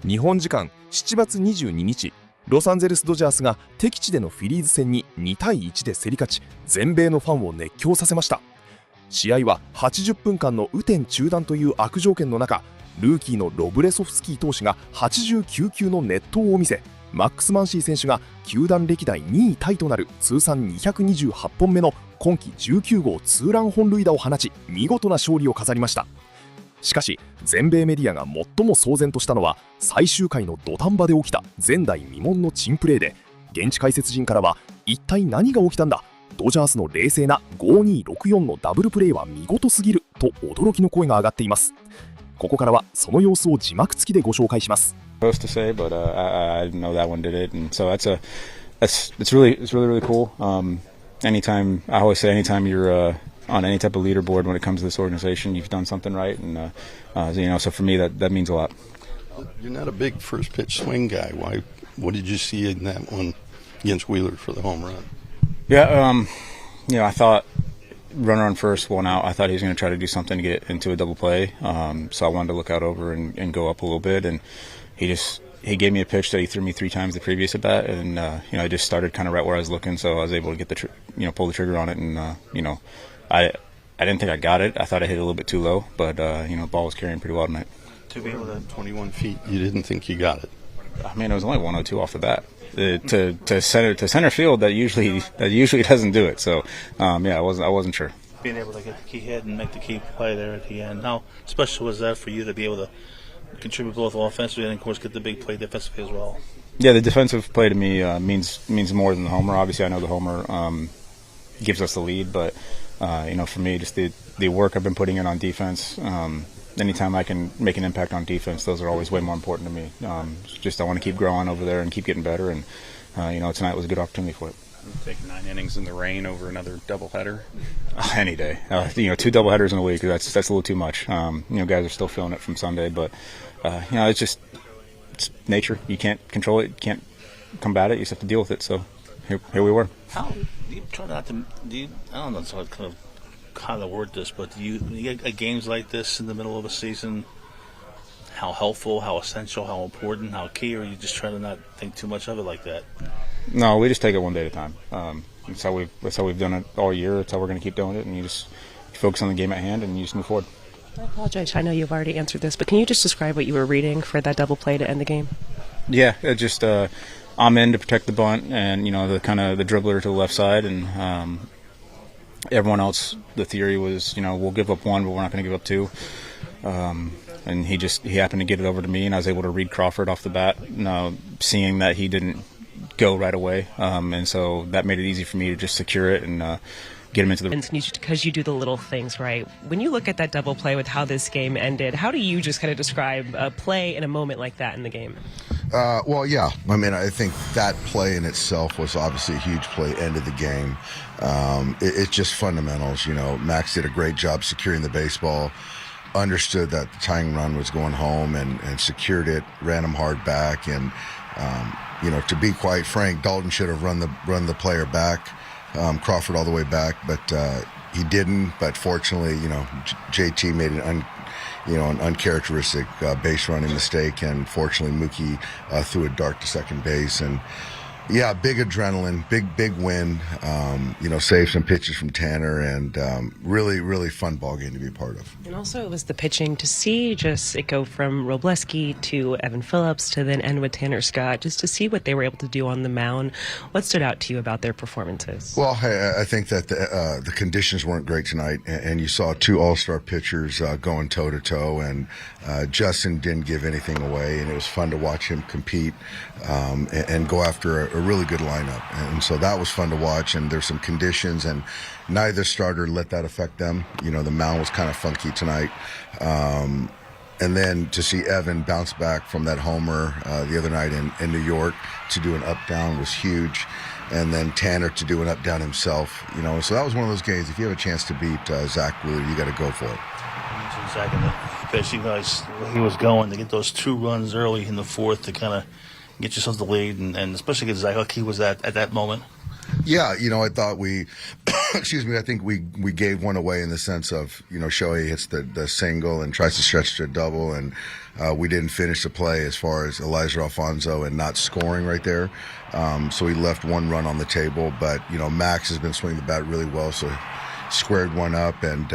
日本時間7月22日、ロサンゼルスドジャースが敵地でのフィリーズ戦に2対1で競り勝ち、全米のファンを熱狂させました。試合は80分間の雨天中断という悪条件の中、ルーキーのロブレソフスキー投手が89球の熱投を見せ、マックス・マンシー選手が球団歴代2位タイとなる通算228本目の今季19号ツーラン本塁打を放ち、見事な勝利を飾りました。しかし全米メディアが最も騒然としたのは、最終回の土壇場で起きた前代未聞の珍プレーで、現地解説陣からは一体何が起きたんだ、ドジャースの冷静な5264のダブルプレーは見事すぎると驚きの声が上がっています。ここからはその様子を字幕付きでご紹介します。Supposed to say, but I didn't know that one did it, and so it's really cool. Anytime I always say, anytime you're on any type of leaderboard when it comes to this organization, you've done something right, and so for me that means a lot. You're not a big first pitch swing guy. Why? What did you see in that one against Wheeler for the home run? Yeah, I thought runner on first, one out. I thought he was going to try to do something to get into a double play, so I wanted to look out over and go up a little bit, and he gave me a pitch that he threw me 3 times the previous at bat, and I just started kind of right where I was looking, so I was able to get pull the trigger on it, and I didn't think I got it. I thought I hit it a little bit too low, but the ball was carrying pretty well tonight. To be able to 21 feet, you didn't think you got it. I mean, it was only 102 off the bat. To center field, that usually doesn't do it. So I wasn't sure. Being able to get the key hit and make the key play there at the end. How special was that for you to be able to contribute both offensively and, of course, get the big play defensively as well? Yeah, the defensive play to me means more than the homer. Obviously, I know the homer gives us the lead, but for me, just the work I've been putting in on defense. Anytime I can make an impact on defense, those are always way more important to me. I want to keep growing over there and keep getting better, and tonight was a good opportunity for it. Take 9 innings in the rain over another doubleheader? Any day. 2 doubleheaders in a week, that's a little too much. Guys are still feeling it from Sunday, but it's nature. You can't control it. You can't combat it. You just have to deal with it. So here we were. How do you try not to? I don't know how to word this, but do you get games like this in the middle of a season? How helpful, how essential, how important, how key, or you just try to not think too much of it like that? No, we just take it one day at a time. That's how we've done it all year. That's how we're going to keep doing it, and you focus on the game at hand and you just move forward. I apologize. I know you've already answered this, but can you just describe what you were reading for that double play to end the game? Yeah, I'm in to protect the bunt, and the kind of the dribbler to the left side, and everyone else. The theory was, we'll give up 1, but we're not going to give up 2. And he happened to get it over to me, and I was able to read Crawford off the bat, seeing that he didn't go right away, and so that made it easy for me to just secure it and get him into the. Because you do the little things right. When you look at that double play with how this game ended, how do you just kind of describe a play in a moment like that in the game? Well, yeah. I mean, I think that play in itself was obviously a huge play, ended the game. It's just fundamentals. Max did a great job securing the baseball, understood that the tying run was going home, and secured it, ran him hard back, and to be quite frank, Dalton should have run the player back, Crawford all the way back, but he didn't. But fortunately, JT made an uncharacteristic base running mistake, and fortunately Mookie threw it dark to second base, and yeah, big adrenaline, big win. Saved some pitches from Tanner, and really fun ball game to be a part of. And also, it was the pitching to see just it go from Robleski to Evan Phillips to then end with Tanner Scott, just to see what they were able to do on the mound. What stood out to you about their performances? Well, I think that the conditions weren't great tonight, and you saw 2 all-star pitchers going toe-to-toe, and Justin didn't give anything away, and it was fun to watch him compete and go after a really good lineup. And so that was fun to watch, and there's some conditions, and neither starter let that affect them. The mound was kind of funky tonight. And then to see Evan bounce back from that homer the other night in New York to do an up-down was huge. And then Tanner to do an up-down himself. So that was one of those games. If you have a chance to beat Zach Wheeler, you got to go for it. Zach, in the pitch, you guys, he was going to get those 2 runs early in the 4th to kind of get yourself the lead, and especially against Zach, how key was that at that moment? Yeah, I thought we, excuse me, I think we gave one away in the sense of, Shohei hits the single and tries to stretch to a double, and we didn't finish the play as far as Elijah Alfonso and not scoring right there. So he left one run on the table, but, Max has been swinging the bat really well, so he squared one up and,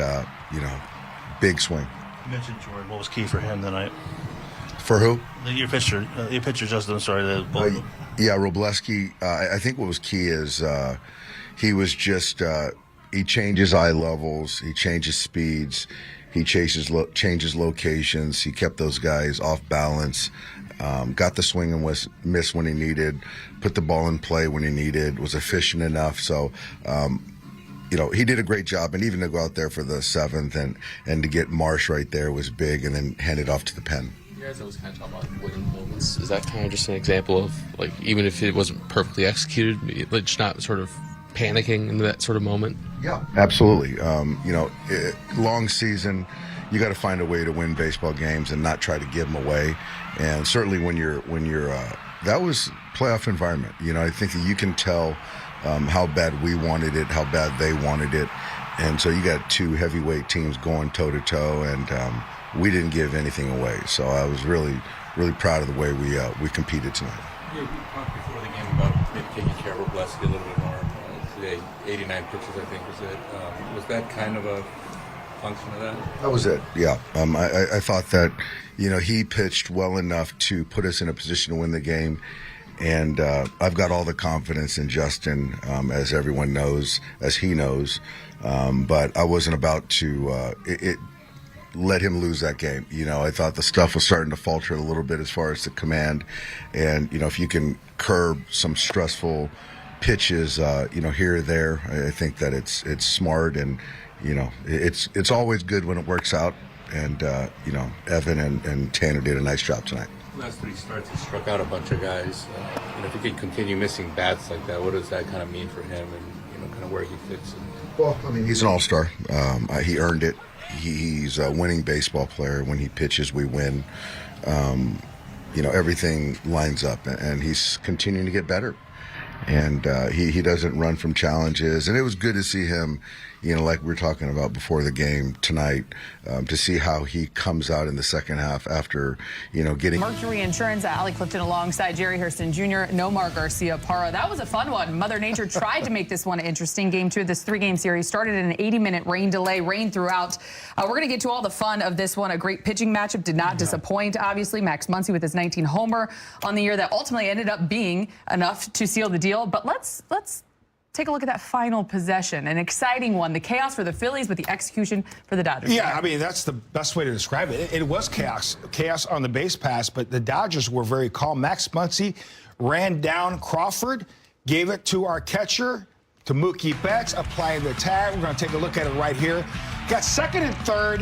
big swing. You mentioned Jordan. What was key for him tonight? For who? Your pitcher, Justin. I'm sorry. Yeah, Robleski. I think what was key is he was just he changes eye levels, he changes speeds, he changes locations. He kept those guys off balance. Got the swing and miss when he needed, put the ball in play when he needed, was efficient enough. So, he did a great job. And even to go out there for the seventh and to get Marsh right there was big, and then hand it off to the pen. You guys always kind of talk about winning moments. Is that kind of just an example of, like, even if it wasn't perfectly executed, like, just not sort of panicking in that sort of moment? Yeah, absolutely. Long season, you got to find a way to win baseball games and not try to give them away. And certainly when you're that was playoff environment. I think that you can tell how bad we wanted it, how bad they wanted it, and so you got two heavyweight teams going toe to toe, and we didn't give anything away. So I was really, really proud of the way we competed tonight. Yeah, we talked before the game about maybe taking care of Robleski a little bit more today. 89 pitches, I think, was it. Was that kind of a function of that? That was it, yeah. I thought that, he pitched well enough to put us in a position to win the game. And I've got all the confidence in Justin, as everyone knows, as he knows. But I wasn't about to let him lose that game. I thought the stuff was starting to falter a little bit as far as the command. And, if you can curb some stressful pitches, here or there, I think that it's smart. And, it's always good when it works out. And, Evan and Tanner did a nice job tonight. Last 3 starts, he struck out a bunch of guys. If he can continue missing bats like that, what does that kind of mean for him and, kind of where he fits? Well, he's an all-star. He earned it. He's a winning baseball player. When he pitches, we win. Everything lines up, and he's continuing to get better. And he doesn't run from challenges. And it was good to see him, like we were talking about before the game tonight, to see how he comes out in the second half after, getting... Mercury Insurance, Allie Clifton alongside Jerry Hairston Jr., Nomar Garcia-Parra. That was a fun one. Mother Nature tried to make this one interesting. Game 2 of this 3-game series started in an 80-minute rain delay, rain throughout. We're going to get to all the fun of this one. A great pitching matchup did not disappoint, obviously. Max Muncy with his 19 homer on the year that ultimately ended up being enough to seal the deal. But let's take a look at that final possession. An exciting one. The chaos for the Phillies, but the execution for the Dodgers. Yeah, that's the best way to describe it. It was chaos. Chaos on the base pass, but the Dodgers were very calm. Max Muncy ran down Crawford, gave it to our catcher, to Mookie Betts, applying the tag. We're going to take a look at it right here. Got second and third,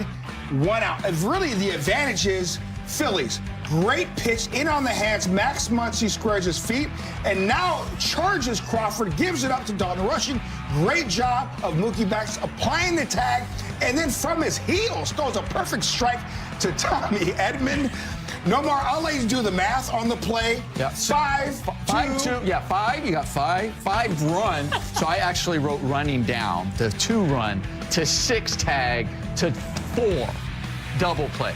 1 out. And really, the advantage is Phillies. Great pitch in on the hands. Max Muncy squares his feet and now charges Crawford, gives it up to Dalton Rushing. Great job of Mookie Betts applying the tag, and then from his heels throws a perfect strike to Tommy Edman. Nomar, I'll let you do the math on the play. Yeah. 5, 2. Yeah, 5. You got 5. 5 run. So I actually wrote running down to 2 run to 6 tag to 4 double play.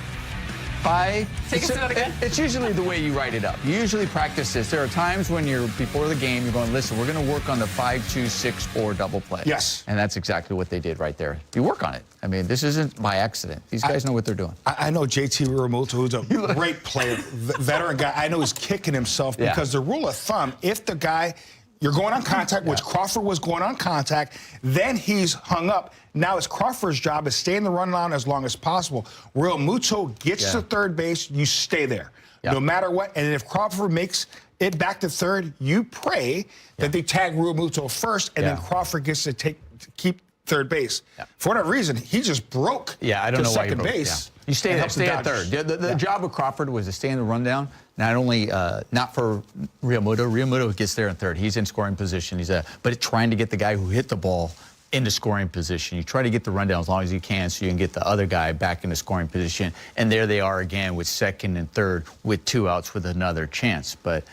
5. Take us through that again. It's usually the way you write it up. You usually practice this. There are times when you're before the game, you're going, listen, we're going to work on the 5-2-6-4 double play. Yes. And that's exactly what they did right there. You work on it. This isn't by accident. These guys know what they're doing. I know JT Realmuto, who's a great player, veteran guy. I know he's kicking himself because the rule of thumb, if the guy, you're going on contact, which Crawford was going on contact, then he's hung up. Now it's Crawford's job to stay in the run line as long as possible. Realmuto gets to third base, you stay there, no matter what. And if Crawford makes it back to third, you pray that they tag Realmuto first, and then Crawford gets to keep third base. For whatever reason, he just broke I don't know why second base. You stay at third. The job of Crawford was to stay in the rundown. Not only not for Realmuto. Realmuto gets there in third. He's in scoring position. But trying to get the guy who hit the ball into scoring position. You try to get the rundown as long as you can so you can get the other guy back into scoring position. And there they are again with second and third with 2 outs with another chance. But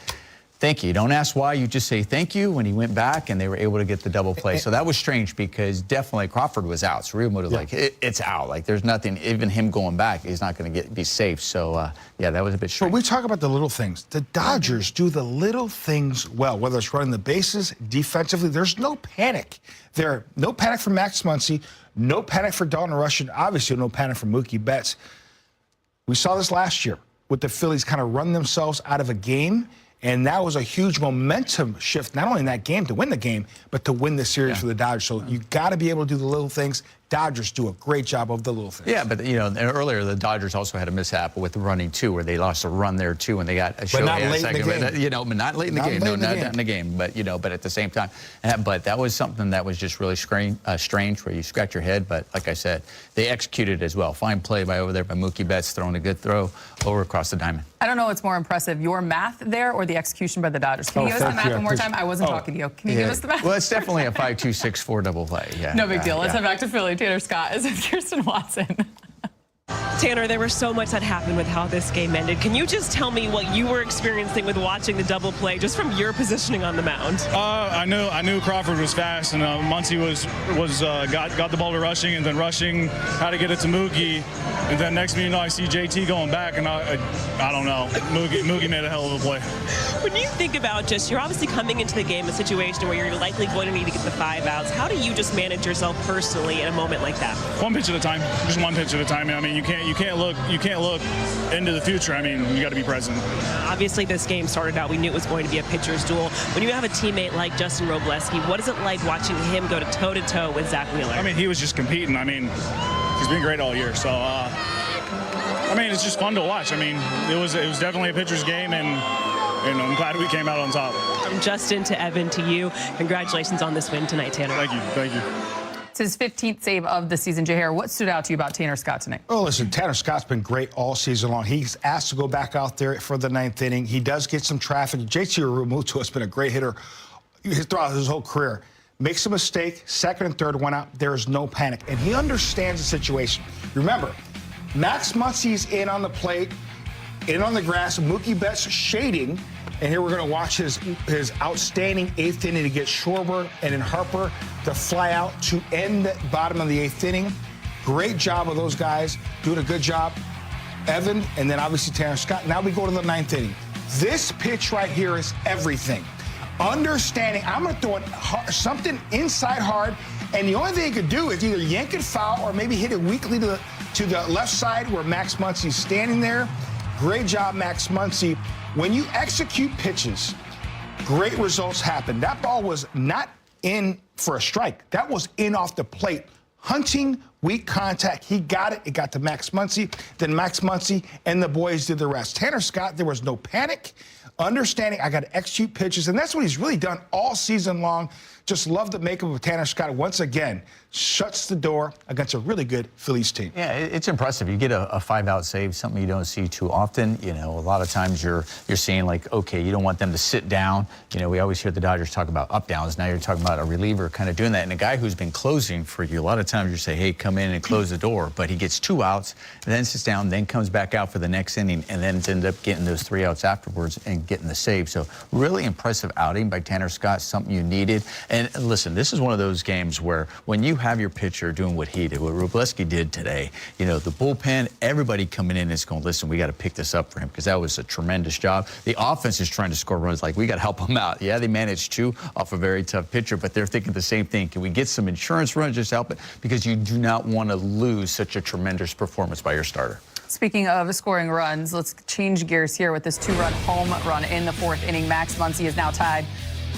thank you. Don't ask why. You just say thank you when he went back, and they were able to get the double play. So that was strange because definitely Crawford was out. So Realmuto like, it's out. Like, there's nothing. Even him going back, he's not going to be safe. So, yeah, that was a bit strange. But we talk about the little things. The Dodgers do the little things well, whether it's running the bases, defensively. There's no panic. There, no panic for Max Muncy, no panic for Dalton Rushing, obviously no panic for Mookie Betts. We saw this last year with the Phillies kind of run themselves out of a game, and that was a huge momentum shift, not only in that game to win the game, but to win the series for the Dodgers. So you got to be able to do the little things. Dodgers do a great job of the little things. Yeah, but, you know, earlier the Dodgers also had a mishap with the running, too, where they lost a run there, too, and they got a show. But not late in the game. You know, but not late in the game. No, not in the game. But, you know, but at the same time. But that was something that was just really strange, where you scratch your head. But like I said, they executed as well. Fine play by over there by Mookie Betts, throwing a good throw over across the diamond. I don't know what's more impressive, your math there or the execution by the Dodgers. Can you give us the math one more time? I wasn't talking to you. Can you give us the math? Well, it's definitely a 5-2-6-4 double play. Yeah. No big deal. Let's head back to Philly. Tanner Scott is with Kirsten Watson. Tanner, there was so much that happened with how this game ended. Can you just tell me what you were experiencing with watching the double play, just from your positioning on the mound? I knew Crawford was fast, and Muncy got the ball to Rushing, and then Rushing had to get it to Mookie, and then next thing you know, I see JT going back, and I don't know. Mookie made a hell of a play. When you think about you're obviously coming into the game a situation where you're likely going to need to get the 5 outs. How do you just manage yourself personally in a moment like that? One pitch at a time, just one pitch at a time. I mean, you can't look into the future. I mean, you got to be present. Obviously, this game started out, we knew it was going to be a pitcher's duel. When you have a teammate like Justin Robleski, what is it like watching him go to toe-to-toe with Zach Wheeler? I mean, he was just competing. I mean, he's been great all year. So, I mean, it's just fun to watch. I mean, it was definitely a pitcher's game, and I'm glad we came out on top. From Justin to Evan to you, congratulations on this win tonight, Tanner. Thank you. Thank you. It's his 15th save of the season. Jair, what stood out to you about Tanner Scott tonight? Oh, listen, Tanner Scott's been great all season long. He's asked to go back out there for the 9th inning. He does get some traffic. JT Realmuto has been a great hitter throughout his whole career. Makes a mistake, second and third went out. There is no panic, and he understands the situation. Remember, Max Muncy's in on the plate, in on the grass, Mookie Betts shading, and here we're going to watch his outstanding 8th inning to get Schwarber and then Harper to fly out to end the bottom of the 8th inning. Great job of those guys, doing a good job. Evan, and then obviously Tanner Scott. Now we go to the 9th inning. This pitch right here is everything. Understanding, I'm going to throw it something inside hard, and the only thing he could do is either yank it foul or maybe hit it weakly to the left side where Max Muncy's standing there. Great job, Max Muncy. When you execute pitches, great results happen. That ball was not in for a strike. That was in off the plate. Hunting, weak contact. He got it. It got to Max Muncy. Then Max Muncy and the boys did the rest. Tanner Scott, there was no panic. Understanding, I got to execute pitches, and that's what he's really done all season long. Just love the makeup of Tanner Scott. Once again, shuts the door against a really good Phillies team. Yeah, it's impressive. You get a 5-out save, something you don't see too often. You know, a lot of times you're seeing, like, okay, you don't want them to sit down. You know, we always hear the Dodgers talk about up-downs. Now you're talking about a reliever kind of doing that. And a guy who's been closing for you, a lot of times you say, hey, come in and close the door. But he gets 2 outs, and then sits down, then comes back out for the next inning, and then ends up getting those 3 outs afterwards and getting the save. So really impressive outing by Tanner Scott, something you needed. And listen, this is one of those games where when you have your pitcher doing what he did, what Robleski did today, you know, the bullpen, everybody coming in is going, listen, we got to pick this up for him because that was a tremendous job. The offense is trying to score runs, like, we got to help them out. Yeah, they managed 2 off a very tough pitcher, but they're thinking the same thing. Can we get some insurance runs, just help it? Because you do not want to lose such a tremendous performance by your starter. Speaking of scoring runs, let's change gears here with this 2-run home run in the 4th inning. Max Muncy is now tied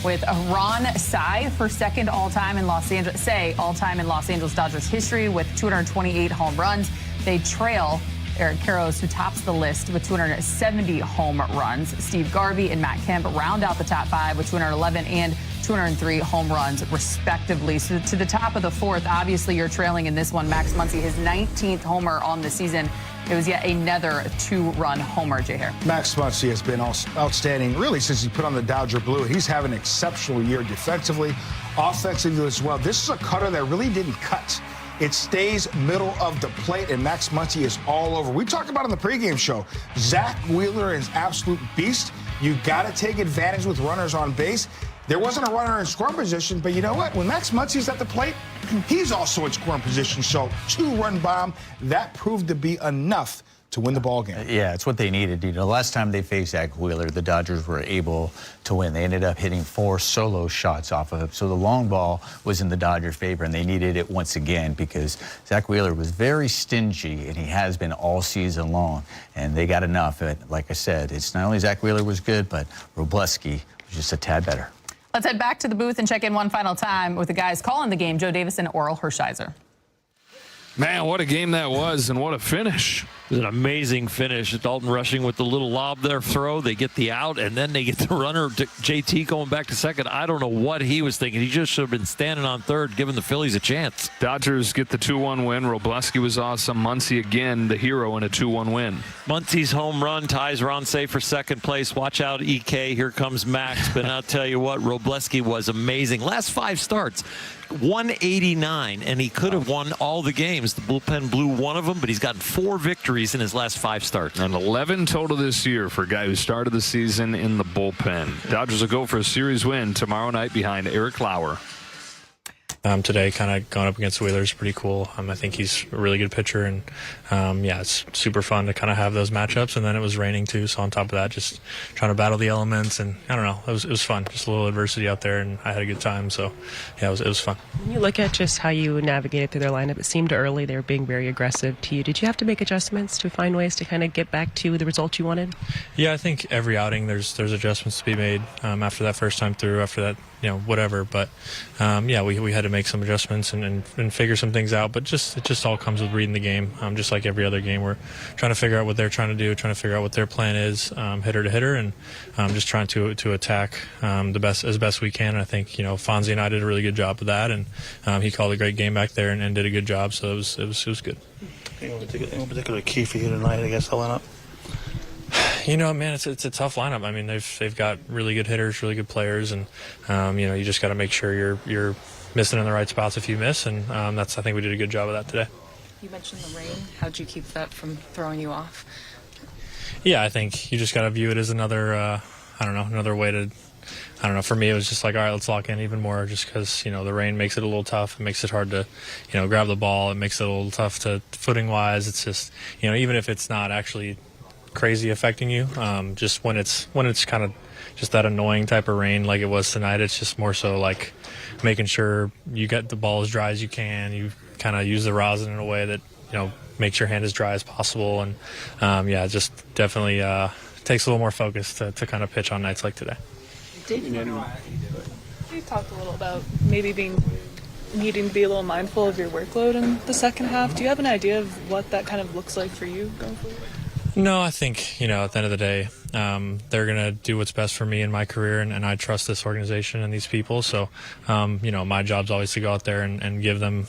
with Ron Sy for second all-time in Los Angeles Dodgers history with 228 home runs. They trail Eric Karros, who tops the list with 270 home runs. Steve Garvey and Matt Kemp round out the top 5 with 211 and 203 home runs, respectively. So to the top of the 4th, obviously you're trailing in this one. Max Muncy, his 19th homer on the season. It was yet another 2-run homer, Jair. Max Muncy has been outstanding, really, since he put on the Dodger blue. He's having an exceptional year defensively, offensively as well. This is a cutter that really didn't cut it stays middle of the plate, and Max Muncy is all over. We talked about it on the pregame show. Zach Wheeler is absolute beast. You got to take advantage with runners on base. There wasn't a runner in scoring position, but you know what? When Max Muncy's at the plate, he's also in scoring position. So 2-run bomb, that proved to be enough to win the ball game. Yeah, it's what they needed. You know, last time they faced Zach Wheeler, the Dodgers were able to win. They ended up hitting 4 solo shots off of him. So the long ball was in the Dodgers' favor, and they needed it once again because Zach Wheeler was very stingy, and he has been all season long. And they got enough. And like I said, it's not only Zach Wheeler was good, but Robleski was just a tad better. Let's head back to the booth and check in one final time with the guys calling the game, Joe Davis and Oral Hershiser. Man, what a game that was, and what a finish. It was an amazing finish. Dalton rushing with the little lob there throw. They get the out, and then they get the runner, JT, going back to second. I don't know what he was thinking. He just should have been standing on third, giving the Phillies a chance. Dodgers get the 2-1 win. Robleski was awesome. Muncy again, the hero in a 2-1 win. Muncy's home run ties Ronce for second place. Watch out, EK. Here comes Max. But I'll tell you what, Robleski was amazing. Last 5 starts, 189, and he could have won all the games. The bullpen blew one of them, but he's gotten 4 victories in his last 5 starts. And 11 total this year for a guy who started the season in the bullpen. Dodgers will go for a series win tomorrow night behind Eric Lauer. Today, kind of going up against Wheeler is pretty cool. I think he's a really good pitcher, and yeah, it's super fun to kind of have those matchups. And then it was raining too, so on top of that, just trying to battle the elements, and I don't know, it was fun. Just a little adversity out there, and I had a good time. So yeah, it was fun. When you look at just how you navigated through their lineup, it seemed early they were being very aggressive to you. Did you have to make adjustments to find ways to kind of get back to the results you wanted? Yeah, I think every outing there's adjustments to be made after that first time through, after that, whatever. But yeah, we had to make some adjustments and figure some things out. But it just all comes with reading the game. Just like every other game, we're trying to figure out what they're trying to do, trying to figure out what their plan is, hitter to hitter, and just trying to attack as best we can. And I think Fonzie and I did a really good job of that, and he called a great game back there and did a good job. So it was good. Any particular key for you tonight against the lineup? Man, it's a tough lineup. I mean, they've got really good hitters, really good players, and you just got to make sure you're missing in the right spots if you miss, and I think we did a good job of that today. You mentioned the rain. How'd you keep that from throwing you off? Yeah, I think you just got to view it as another way to. I don't know. For me, it was just like, all right, let's lock in even more, just because the rain makes it a little tough. It makes it hard to grab the ball. It makes it a little tough to footing wise. It's just even if it's not actually crazy affecting you, just when it's kind of just that annoying type of rain like it was tonight, it's just more so like making sure you get the ball as dry as you can. You kind of use the rosin in a way that makes your hand as dry as possible, and yeah, just definitely takes a little more focus to kind of pitch on nights like today. You talked a little about maybe needing to be a little mindful of your workload in the second half. Do you have an idea of what that kind of looks like for you going forward? No, I think, at the end of the day, they're going to do what's best for me in my career, and I trust this organization and these people. So, my job's always to go out there and give them,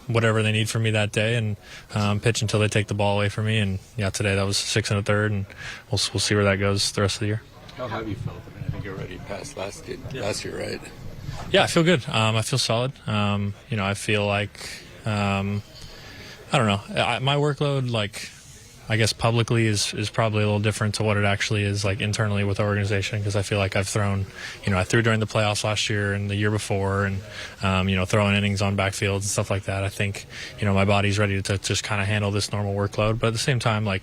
whatever they need from me that day, and pitch until they take the ball away from me. And, yeah, today that was 6 1/3, and we'll see where that goes the rest of the year. How have you felt? I think you're already past last year, right? Yeah, I feel good. I feel solid. I feel like, I don't know, my workload, I guess publicly is probably a little different to what it actually is internally with the organization, because I feel like I've thrown, I threw during the playoffs last year and the year before, and throwing innings on backfields and stuff like that. I think my body's ready to just kind of handle this normal workload, but at the same time, I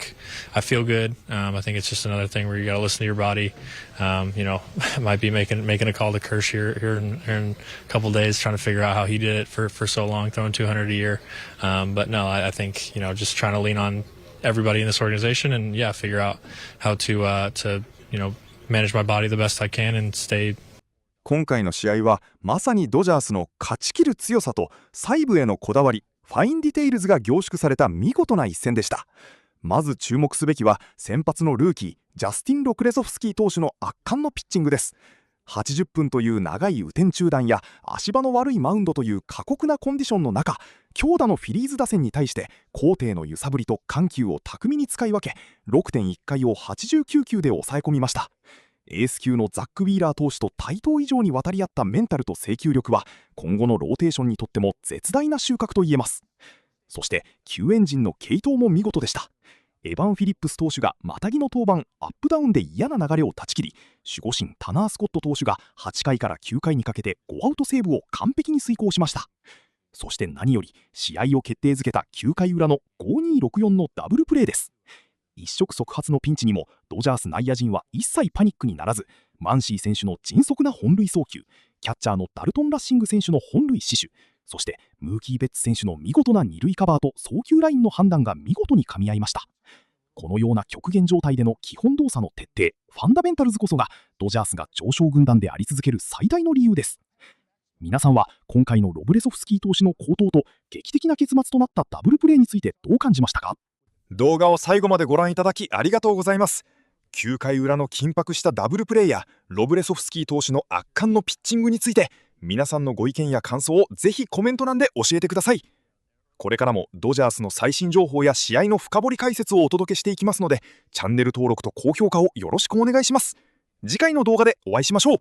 feel good. I think it's just another thing where you got to listen to your body. Might be making a call to Kirsch here in a couple days, trying to figure out how he did it for so long, throwing 200 a year. But no, I think just trying to lean on everybody in this organization, and yeah, figure out how to manage my body the best I can and stay. 今回の試合はまさにドジャースの勝ち切る強さと細部へのこだわり、ファインディテイルズが凝縮された見事な一戦でした。まず注目すべきは先発のルーキージャスティン・ロブレソフスキー投手の圧巻のピッチングです。80分という長い雨天中断や足場の悪いマウンドという過酷なコンディションの中、強打のフィリーズ打線に対して高低の揺さぶりと緩急を巧みに使い分け、 6.1 回を89球で抑え込みました。エース級のザック・ウィーラー投手と対等以上に渡り合ったメンタルと制球力は今後のローテーションにとっても絶大な収穫と言えます。そして救援陣の継投も見事でした。エヴァン・フィリップス投手がまたぎの登板アップダウンで嫌な流れを断ち切り、守護神タナー・スコット投手が8回から9回にかけて5アウトセーブを完璧に遂行しました。そして何より試合を決定づけた9回裏の5264のダブルプレーです。一触即発のピンチにもドジャース内野陣は一切パニックにならず、マンシー選手の迅速な本塁送球、キャッチャーのダルトン・ラッシング選手の本塁死守、そしてムーキー・ベッツ選手の見事な二塁カバーと送球ラインの判断が見事に噛み合いました。このような極限状態での基本動作の徹底、ファンダメンタルズこそがドジャースが上昇軍団であり続ける最大の理由です。皆さんは今回のロブレソフスキー投手の好投と劇的な結末となったダブルプレーについてどう感じましたか？動画を最後までご覧いただきありがとうございます。9回裏の緊迫したダブルプレーやロブレソフスキー投手の圧巻のピッチングについて、皆さんのご意見や感想をぜひコメント欄で教えてください。これからもドジャースの最新情報や試合の深掘り解説をお届けしていきますので、チャンネル登録と高評価をよろしくお願いします。次回の動画でお会いしましょう。